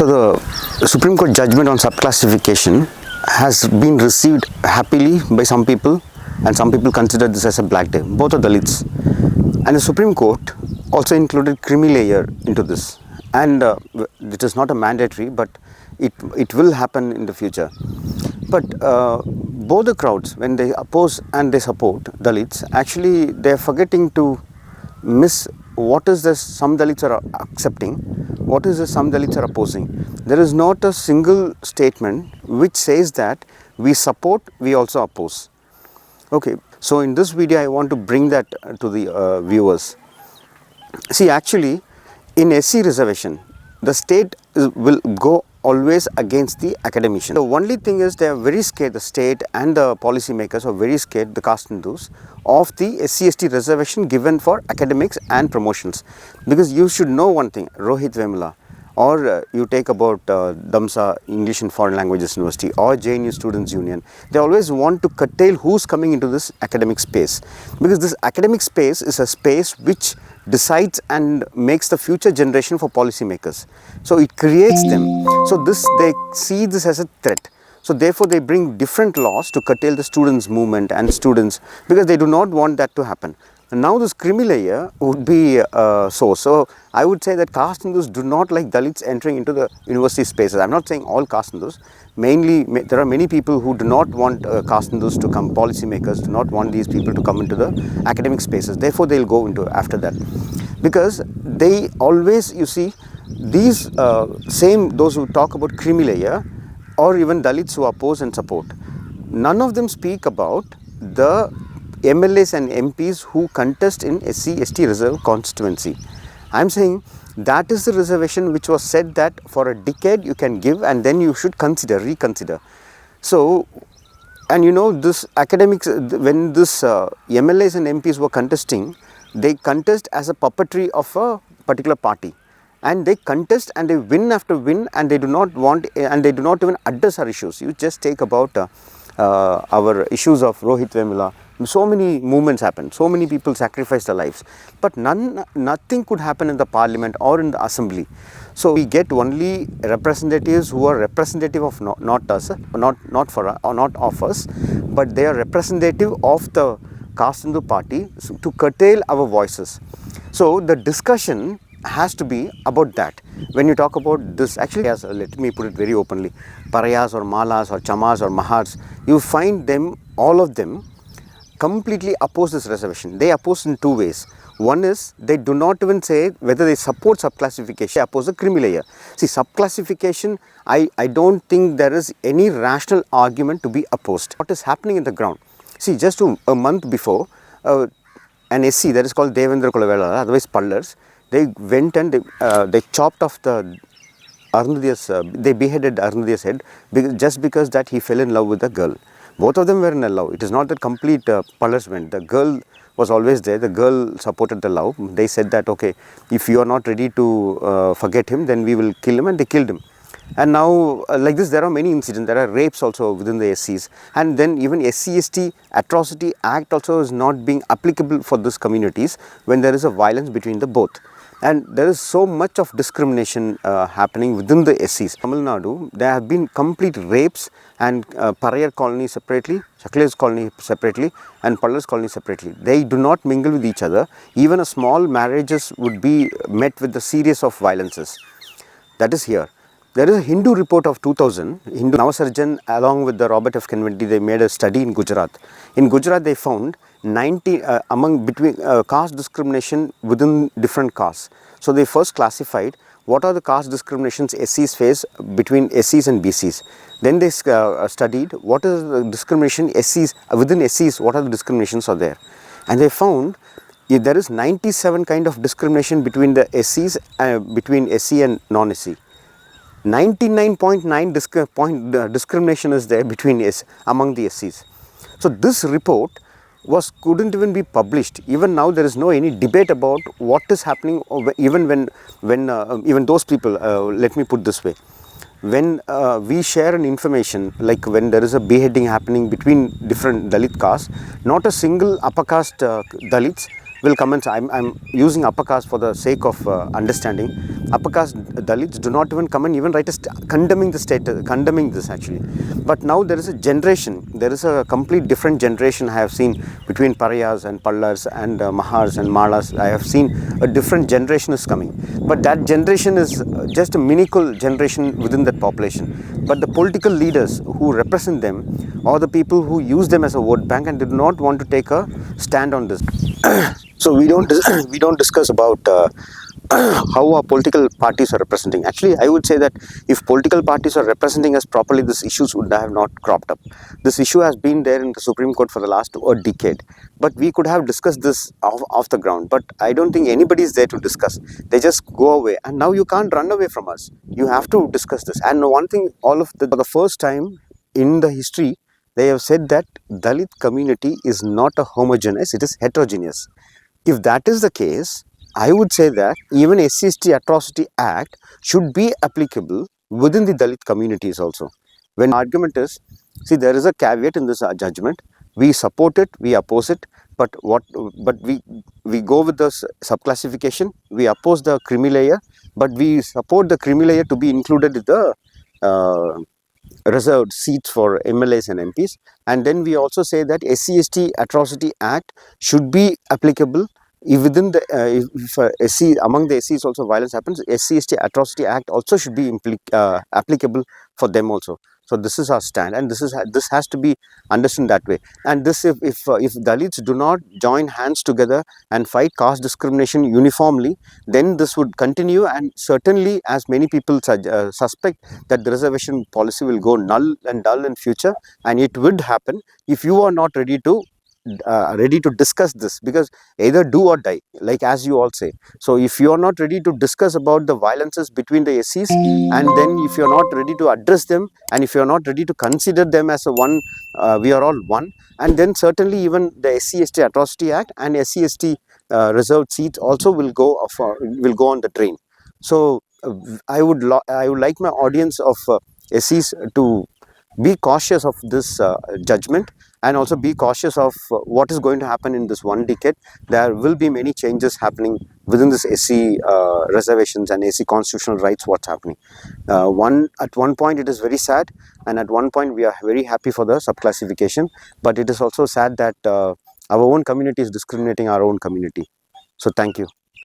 So the Supreme Court judgment on subclassification has been received happily by some people, and some people consider this as a black day. Both are Dalits. And the Supreme Court also included creamy layer into this. And it is not a mandatory, but it will happen in the future. But both the crowds, when they oppose and they support Dalits, actually they are forgetting to miss what is this some Dalits are accepting, what is this some Dalits are opposing. There is not a single statement which says that we support, we also oppose. Okay, so in this video I want to bring that to the viewers. See, actually in SC reservation, the state will go always against the academician. The only thing is they are very scared, the state and the policy makers are very scared, the caste Hindus, of the SC/ST reservation given for academics and promotions. Because you should know one thing, Rohit Vemula, or you take about Damsa English and Foreign Languages University or JNU Students Union, they always want to curtail who's coming into this academic space. Because this academic space is a space which decides and makes the future generation for policymakers. So it creates them. So this, they see this as a threat. So therefore they bring different laws to curtail the students' movement and students, because they do not want that to happen. And now this creamy layer would be so I would say that caste Hindus do not like Dalits entering into the university spaces. I am not saying all caste Hindus. Mainly, there are many people who do not want caste Hindus to come, policymakers do not want these people to come into the academic spaces. Therefore, they will go into after that. Because they always, you see, these those who talk about creamy layer or even Dalits who oppose and support, none of them speak about the MLAs and MPs who contest in SC/ST reserve constituency. I am saying that is the reservation which was said that for a decade you can give and then you should reconsider. So, and you know, this academics, when this MLAs and MPs were contesting, they contest as a puppetry of a particular party. And they contest and they win after win, and they do not want, and they do not even address our issues. You just take about our issues of Rohit Vemula. So many movements happened, so many people sacrificed their lives, but nothing could happen in the parliament or in the assembly. So we get only representatives who are representative of not us, not of us, but they are representative of the caste Hindu party to curtail our voices. So the discussion has to be about that. When you talk about this, actually, let me put it very openly, Parayas or Malas or Chamas or Mahars, you find them, all of them, completely oppose this reservation. They oppose in two ways. One is they do not even say whether they support subclassification, they oppose the creamy layer. See, subclassification, I don't think there is any rational argument to be opposed. What is happening in the ground? See, just a month before, an SC that is called Devendra Kulavela, otherwise Pallars, they went and they chopped off the they beheaded Arundhati's head just because that he fell in love with a girl. Both of them were in love. It is not that complete Pallars went. The girl was always there. The girl supported the love. They said that, okay, if you are not ready to forget him, then we will kill him, and they killed him. And now, like this, there are many incidents. There are rapes also within the SCs. And then even SC/ST Atrocity Act also is not being applicable for these communities when there is a violence between the both. And there is so much of discrimination happening within the SCs. Tamil Nadu, there have been complete rapes, and Parayar colony separately, Shakles colony separately, and Pallars colony separately. They do not mingle with each other. Even a small marriages would be met with a series of violences. That is here. There is a Hindu report of 2000, Hindu Navasarjan along with the Robert F. Kennedy, they made a study in Gujarat. In Gujarat they found between caste discrimination within different castes. So they first classified what are the caste discriminations SCs face between SCs and BCs. Then they studied what is the discrimination SCs, within SCs, what are the discriminations are there. And they found there is 97 kind of discrimination between the SCs, between SC and non-SC. 99.9 discrimination is there between among the SCs. So this report couldn't even be published. Even now there is no any debate about what is happening, even when even those people, let me put this way, when we share an information, like when there is a beheading happening between different Dalit castes, not a single upper caste Dalits will come and I'm using upper caste for the sake of understanding. Upper caste Dalits do not even come and even write condemning the state, condemning this actually. But now there is a generation, there is a complete different generation I have seen between Parayas and Pallars and Mahars and Malas. I have seen a different generation is coming. But that generation is just a minimal generation within that population. But the political leaders who represent them or the people who use them as a vote bank and did not want to take a stand on this. So we don't we don't discuss about how our political parties are representing. Actually, I would say that if political parties are representing us properly, these issues would have not cropped up. This issue has been there in the Supreme Court for the last a decade, but we could have discussed this off the ground. But I don't think anybody is there to discuss. They just go away, and now you can't run away from us. You have to discuss this. And one thing, for the first time in the history, they have said that Dalit community is not a homogeneous; it is heterogeneous. If that is the case, I would say that even SC/ST Atrocity Act should be applicable within the Dalit communities also. When argument is, see, there is a caveat in this judgment. We support it, we oppose it, but we go with the subclassification. We oppose the creamy layer, but we support the creamy layer to be included in the reserved seats for MLAs and MPs. And then we also say that SC/ST Atrocity Act should be applicable if within the if SC among the SCs also violence happens. SC/ST Atrocity Act also should be applicable for them also. So this is our stand, and this has to be understood that way. And this, if Dalits do not join hands together and fight caste discrimination uniformly, then this would continue, and certainly, as many people suspect, that the reservation policy will go null and dull in future, and it would happen if you are not ready to discuss this, because either do or die, like as you all say. So if you are not ready to discuss about the violences between the SCs, and then if you are not ready to address them, and if you are not ready to consider them as a one, we are all one, and then certainly even the SC/ST Atrocity Act and SC/ST reserved seats also will go on the drain. So I would like my audience of SCs to be cautious of this judgment, and also be cautious of what is going to happen in this one decade. There will be many changes happening within this SC reservations and SC constitutional rights. What's happening? At one point it is very sad, and at one point we are very happy for the subclassification. But it is also sad that our own community is discriminating our own community. So thank you.